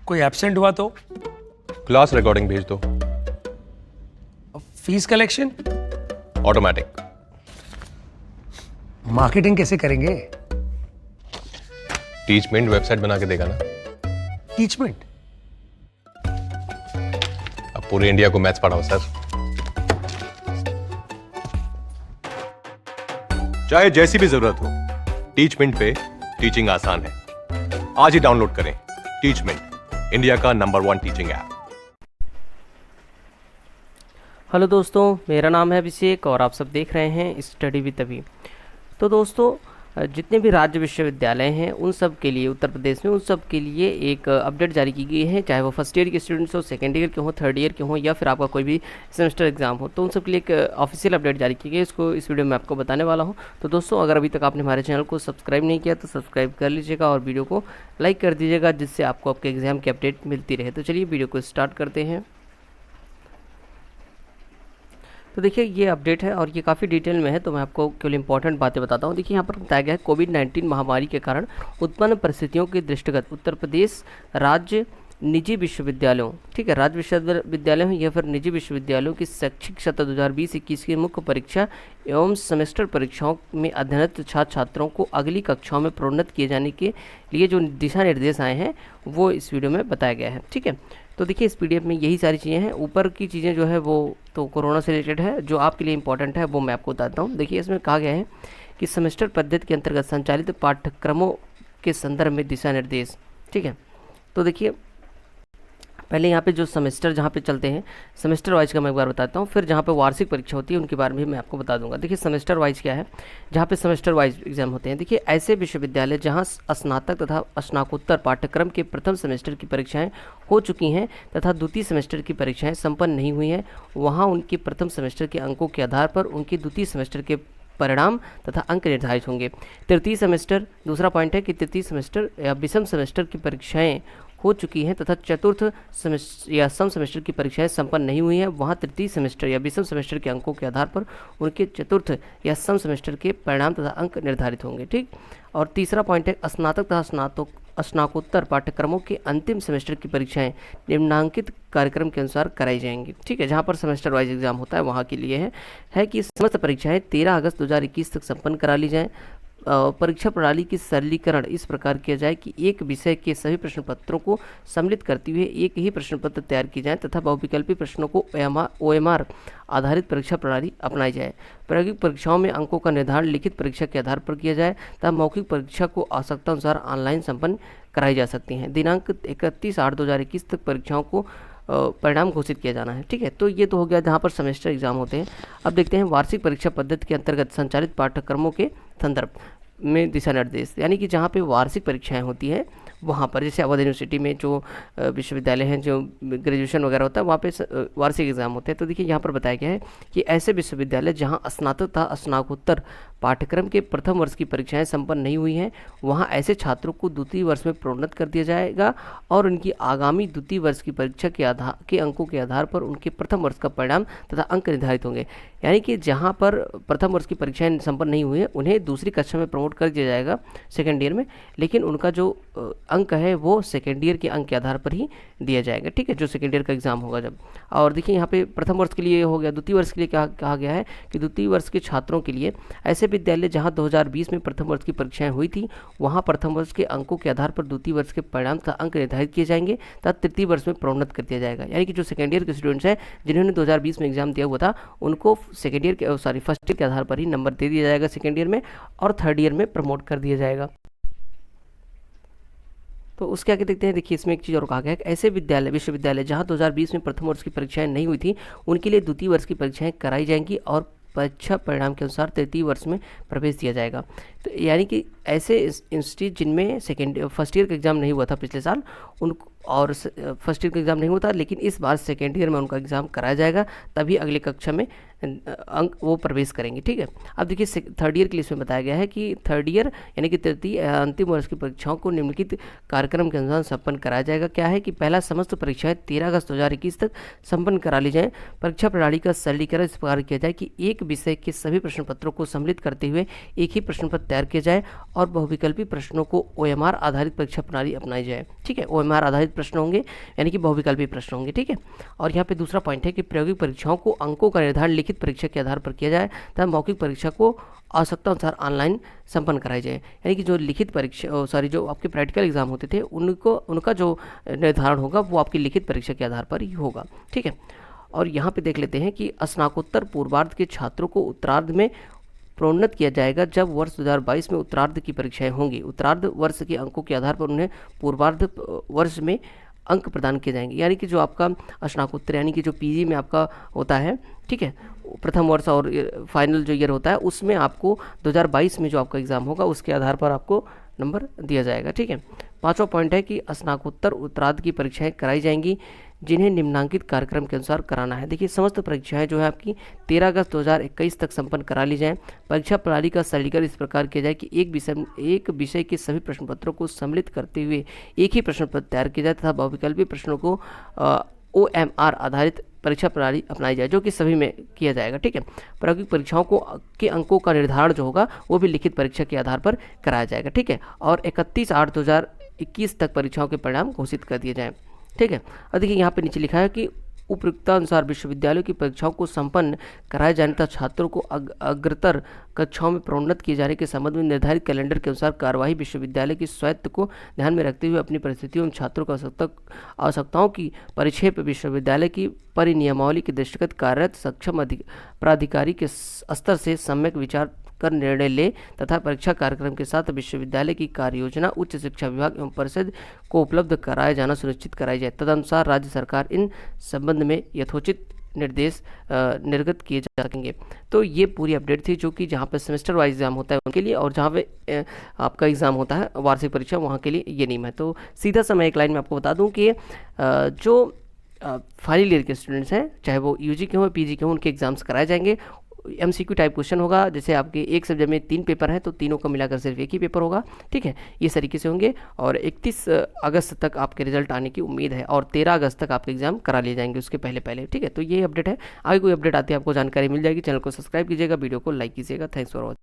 कोई एब्सेंट हुआ तो? क्लास रिकॉर्डिंग भेज दो। Fees collection? ऑटोमेटिक। मार्केटिंग कैसे करेंगे? टीचमेंट वेबसाइट बना के देगा ना। टीचमेंट? अब पूरे इंडिया को मैथ्स पढ़ाओ सर। चाहे जैसी भी जरूरत हो, टीचमेंट पे टीचिंग आसान है। आज ही डाउनलोड करें टीचमेंट, इंडिया का नंबर 1 टीचिंग ऐप। हेलो दोस्तों, मेरा नाम है अभिषेक और आप सब देख रहे हैं स्टडी विद अभी। तो दोस्तों, जितने भी राज्य विश्वविद्यालय हैं उन सब के लिए उत्तर प्रदेश में उन सब के लिए एक अपडेट जारी की गई है, चाहे वो फर्स्ट ईयर के स्टूडेंट्स हो, सेकेंड ईयर के हो, थर्ड ईयर के हो या फिर आपका कोई भी सेमेस्टर एग्जाम हो, तो उन सब के लिए एक ऑफिशियल अपडेट जारी की गई है। इसको इस वीडियो में आपको बताने वाला हूं। तो दोस्तों, अगर अभी तक आपने हमारे चैनल को सब्सक्राइब नहीं किया तो सब्सक्राइब कर लीजिएगा और वीडियो को लाइक कर दीजिएगा, जिससे आपको आपके एग्जाम की अपडेट मिलती रहे। तो चलिए वीडियो को स्टार्ट करते हैं। तो देखिए, ये अपडेट है और ये काफ़ी डिटेल में है, तो मैं आपको केवल इंपॉर्टेंट बातें बताता हूँ। देखिए, यहाँ पर बताया गया है कोविड-19 महामारी के कारण उत्पन्न परिस्थितियों के दृष्टिगत उत्तर प्रदेश राज्य निजी विश्वविद्यालयों, ठीक है, राज्य विश्वविद्यालयों या फिर निजी विश्वविद्यालयों की शैक्षिक सत्र 2020-21 की मुख्य परीक्षा एवं सेमेस्टर परीक्षाओं में अध्ययनरत छात्र छात्रों को अगली कक्षाओं में प्रोन्नत किए जाने के लिए जो दिशा निर्देश आए हैं वो इस वीडियो में बताया गया है। ठीक है, तो देखिए, इस पीडीएफ में यही सारी चीज़ें हैं। ऊपर की चीज़ें जो है वो तो कोरोना से रिलेटेड है, जो आपके लिए इंपॉर्टेंट है वो मैं आपको बताता हूँ। देखिए, इसमें कहा गया है कि सेमेस्टर पद्धति के अंतर्गत संचालित पाठ्यक्रमों के संदर्भ में दिशा निर्देश। ठीक है, तो देखिए, पहले यहाँ पे जो सेमेस्टर जहाँ पे चलते हैं, सेमेस्टर वाइज का मैं एक बार बताता हूँ, फिर जहाँ पे वार्षिक परीक्षा होती है उनके बारे में भी मैं आपको बता दूंगा। देखिए, सेमेस्टर वाइज क्या है, जहाँ पे सेमेस्टर वाइज एग्जाम होते हैं। देखिए, ऐसे विश्वविद्यालय जहाँ स्नातक तथा स्नातकोत्तर पाठ्यक्रम के प्रथम सेमेस्टर की परीक्षाएं हो चुकी हैं तथा द्वितीय सेमेस्टर की परीक्षाएं संपन्न नहीं हुई हैं, वहाँ उनके प्रथम सेमेस्टर के अंकों के आधार पर उनके द्वितीय सेमेस्टर के परिणाम तथा अंक निर्धारित होंगे। तृतीय सेमेस्टर, दूसरा पॉइंट है कि तृतीय सेमेस्टर या विषम सेमेस्टर की परीक्षाएं हो चुकी हैं तथा चतुर्थ सेमेस्टर या सम सेमेस्टर की परीक्षाएं संपन्न नहीं हुई हैं, वहाँ तृतीय सेमेस्टर या विषम सेमेस्टर के अंकों के आधार पर उनके चतुर्थ या सम सेमेस्टर के परिणाम तथा अंक निर्धारित होंगे। ठीक, और तीसरा पॉइंट है स्नातक तथा स्नातकोत्तर पाठ्यक्रमों के अंतिम सेमेस्टर की परीक्षाएं निम्नांकित कार्यक्रम के अनुसार कराई जाएंगी। ठीक है, जहाँ पर सेमेस्टर वाइज एग्जाम होता है वहाँ के लिए है कि समस्त परीक्षाएं 13 अगस्त 2021 तक संपन्न करा ली जाएँ। परीक्षा प्रणाली की सरलीकरण इस प्रकार किया जाए कि एक विषय के सभी प्रश्न पत्रों को सम्मिलित करते हुए एक ही प्रश्न पत्र तैयार किए जाए तथा बहुविकल्पी प्रश्नों को OMR आधारित परीक्षा प्रणाली अपनाई जाए। प्रायोगिक परीक्षाओं में अंकों का निर्धारण लिखित परीक्षा के आधार पर किया जाए तथा मौखिक परीक्षा को आवश्यकता अनुसार ऑनलाइन संपन्न कराई जा सकती हैं। दिनांक 31/8/2021 तक परीक्षाओं को परिणाम घोषित किया जाना है। ठीक है, तो ये तो हो गया जहाँ पर सेमेस्टर एग्जाम होते हैं। अब देखते हैं वार्षिक परीक्षा पद्धति के अंतर्गत संचालित पाठ्यक्रमों के संदर्भ में दिशा निर्देश, यानी कि जहाँ पे वार्षिक परीक्षाएं होती हैं वहाँ पर, जैसे अवध यूनिवर्सिटी में जो विश्वविद्यालय हैं, जो ग्रेजुएशन वगैरह होता है वहाँ पे वार्षिक एग्जाम होते हैं। तो देखिए, यहाँ पर बताया गया है कि ऐसे विश्वविद्यालय जहाँ स्नातक तथा स्नातकोत्तर पाठ्यक्रम के प्रथम वर्ष की परीक्षाएं संपन्न नहीं हुई हैं, वहाँ ऐसे छात्रों को द्वितीय वर्ष में प्रोन्नत कर दिया जाएगा और उनकी आगामी द्वितीय वर्ष की परीक्षा के अंकों के आधार पर उनके प्रथम वर्ष का परिणाम तथा अंक निर्धारित होंगे। यानी कि जहाँ पर प्रथम वर्ष की परीक्षाएं संपन्न नहीं हुई हैं उन्हें दूसरी कक्षा में प्रमोट कर दिया जाएगा सेकेंड ईयर में, लेकिन उनका जो अंक है वो सेकेंड ईयर के अंक के आधार पर ही दिया जाएगा। ठीक है, जो सेकेंड ईयर का एग्जाम होगा जब। और देखिए, यहाँ पे प्रथम वर्ष के लिए हो गया, द्वितीय वर्ष के लिए क्या कहा गया है कि द्वितीय वर्ष के छात्रों के लिए ऐसे विद्यालय जहाँ 2020 में प्रथम वर्ष की परीक्षाएं हुई थी वहाँ प्रथम वर्ष के अंकों के आधार पर द्वितीय वर्ष के परिणाम तथा अंक निर्धारित किए जाएंगे तथा तृतीय वर्ष में प्रोन्नत कर दिया जाएगा। यानी कि जो सेकेंड ईयर के स्टूडेंट्स हैं जिन्होंने 2020 में एग्जाम दिया हुआ था उनको सेकेंड ईयर के फर्स्ट ईयर के आधार पर ही नंबर दे दिया जाएगा सेकेंड ईयर में, और थर्ड ईयर में प्रमोट कर दिया जाएगा। तो उसके आगे देखते हैं। देखिए, इसमें एक चीज़ और कहा गया है कि ऐसे विश्वविद्यालय जहां 2020 में प्रथम वर्ष की परीक्षाएं नहीं हुई थी उनके लिए द्वितीय वर्ष की परीक्षाएं कराई जाएंगी और परीक्षा परिणाम के अनुसार तृतीय वर्ष में प्रवेश दिया जाएगा। तो यानी कि ऐसे इंस्टीट्यूट जिनमें फर्स्ट ईयर का एग्ज़ाम नहीं हुआ था पिछले साल, उन और फर्स्ट ईयर का एग्ज़ाम नहीं हुआ था, लेकिन इस बार सेकेंड ईयर में उनका एग्ज़ाम कराया जाएगा, तभी अगले कक्षा में अंक वो प्रवेश करेंगे। ठीक है, अब देखिए, थर्ड ईयर के लिए इसमें बताया गया है कि थर्ड ईयर यानी कि तृतीय अंतिम वर्ष की परीक्षाओं को निम्नलिखित कार्यक्रम के अनुसार संपन्न कराया जाएगा। क्या है कि पहला, समस्त परीक्षाएं 13 अगस्त 2021 तक संपन्न करा ली जाएँ। परीक्षा प्रणाली का सरलीकरण इस प्रकार किया जाए कि एक विषय के सभी प्रश्न पत्रों को सम्मिलित करते हुए एक ही प्रश्न पत्र तैयार किया जाए और बहुविकल्पी प्रश्नों को OMR आधारित परीक्षा प्रणाली अपनाई जाए। ठीक है, OMR आधारित आधारित प्रश्न होंगे, यानी कि बहुविकल्पी प्रश्न होंगे, ठीक है। और यहाँ पे दूसरा पॉइंट है कि प्रायोगिक परीक्षाओं को अंकों का निर्धारण लिखित परीक्षा के आधार पर किया जाए तथा मौखिक परीक्षा को आवश्यकता अनुसार ऑनलाइन संपन्न कराई जाए, यानी कि जो लिखित परीक्षा जो आपके प्रैक्टिकल एग्जाम होते थे उनका जो निर्धारण होगा वो आपकी लिखित परीक्षा के आधार पर ही होगा, ठीक है। और यहाँ पे देख लेते हैं कि स्नातकोत्तर पूर्वार्ध के छात्रों को उत्तरार्ध में प्रोन्नत किया जाएगा जब वर्ष 2022 में उत्तरार्ध की परीक्षाएं होंगी। उत्तरार्ध वर्ष के अंकों के आधार पर उन्हें पूर्वार्ध वर्ष में अंक प्रदान किए जाएंगे, यानी कि जो आपका स्नातकोत्तर यानी कि जो पीजी में आपका होता है, ठीक है, प्रथम वर्ष और फाइनल जो ईयर होता है उसमें आपको 2022 में जो आपका एग्ज़ाम होगा उसके आधार पर आपको नंबर दिया जाएगा, ठीक है। पांचवा पॉइंट है कि स्नातकोत्तर उत्तरार्ध की परीक्षाएं कराई जाएंगी जिन्हें निम्नांकित कार्यक्रम के अनुसार कराना है। देखिए समस्त परीक्षाएं जो है आपकी 13 अगस्त 2021 तक संपन्न करा ली जाएं। परीक्षा प्रणाली का सरलीकरण इस प्रकार किया जाए कि एक विषय के सभी प्रश्न पत्रों को सम्मिलित करते हुए एक ही प्रश्न पत्र तैयार किया जाए तथा बहुविकल्पी प्रश्नों को OMR आधारित परीक्षा प्रणाली अपनाई जाए, जो कि सभी में किया जाएगा, ठीक है। प्रायोगिक परीक्षाओं के अंकों का निर्धारण जो होगा वो भी लिखित परीक्षा के आधार पर कराया जाएगा, ठीक है। और 31/8/2021 तक परीक्षाओं के परिणाम घोषित कर दिए जाएं, ठीक है। और देखिए यहाँ पे नीचे लिखा है कि उपयुक्तानुसार विश्वविद्यालयों की परीक्षाओं को संपन्न कराए जाने तथा छात्रों को अग्रतर कक्षाओं में प्रोन्नत किए जाने के संबंध में निर्धारित कैलेंडर के अनुसार कार्यवाही विश्वविद्यालय की स्वायत्त को ध्यान में रखते हुए अपनी परिस्थितियों में छात्रों की आवश्यकताओं की परिक्षेप विश्वविद्यालय की परिनियमावली के दृष्टिगत कार्यरत सक्षम प्राधिकारी के स्तर से सम्यक विचार कर निर्णय ले तथा परीक्षा कार्यक्रम के साथ विश्वविद्यालय की कार्य योजना उच्च शिक्षा विभाग एवं परिषद को उपलब्ध कराया जाना सुनिश्चित कराई जाए। तदनुसार राज्य सरकार इन संबंध में यथोचित निर्देश निर्गत किए जा सकेंगे। तो ये पूरी अपडेट थी जो कि जहाँ पे सेमेस्टर वाइज एग्जाम होता है उनके लिए, और जहाँ पे आपका एग्ज़ाम होता है वार्षिक परीक्षा वहाँ के लिए ये नियम है। तो सीधा सा मैं एक लाइन में आपको बता दूँ कि जो फाइनल ईयर के स्टूडेंट्स हैं, चाहे वो यूजी के हों पीजी के हों, उनके एग्जाम्स कराए जाएंगे। MCQ टाइप क्वेश्चन होगा, जैसे आपके एक सब्जेक्ट में 3 पेपर हैं तो तीनों का मिलाकर सिर्फ एक ही पेपर होगा, ठीक है। इस तरीके से होंगे और 31 अगस्त तक आपके रिजल्ट आने की उम्मीद है और 13 अगस्त तक आपके एग्जाम करा लिए जाएंगे उसके पहले, ठीक है। तो ये अपडेट है, आगे कोई अपडेट आती है आपको जानकारी मिल जाएगी। चैनल को सब्सक्राइब कीजिएगा, वीडियो को लाइक कीजिएगा। Thanks for watching.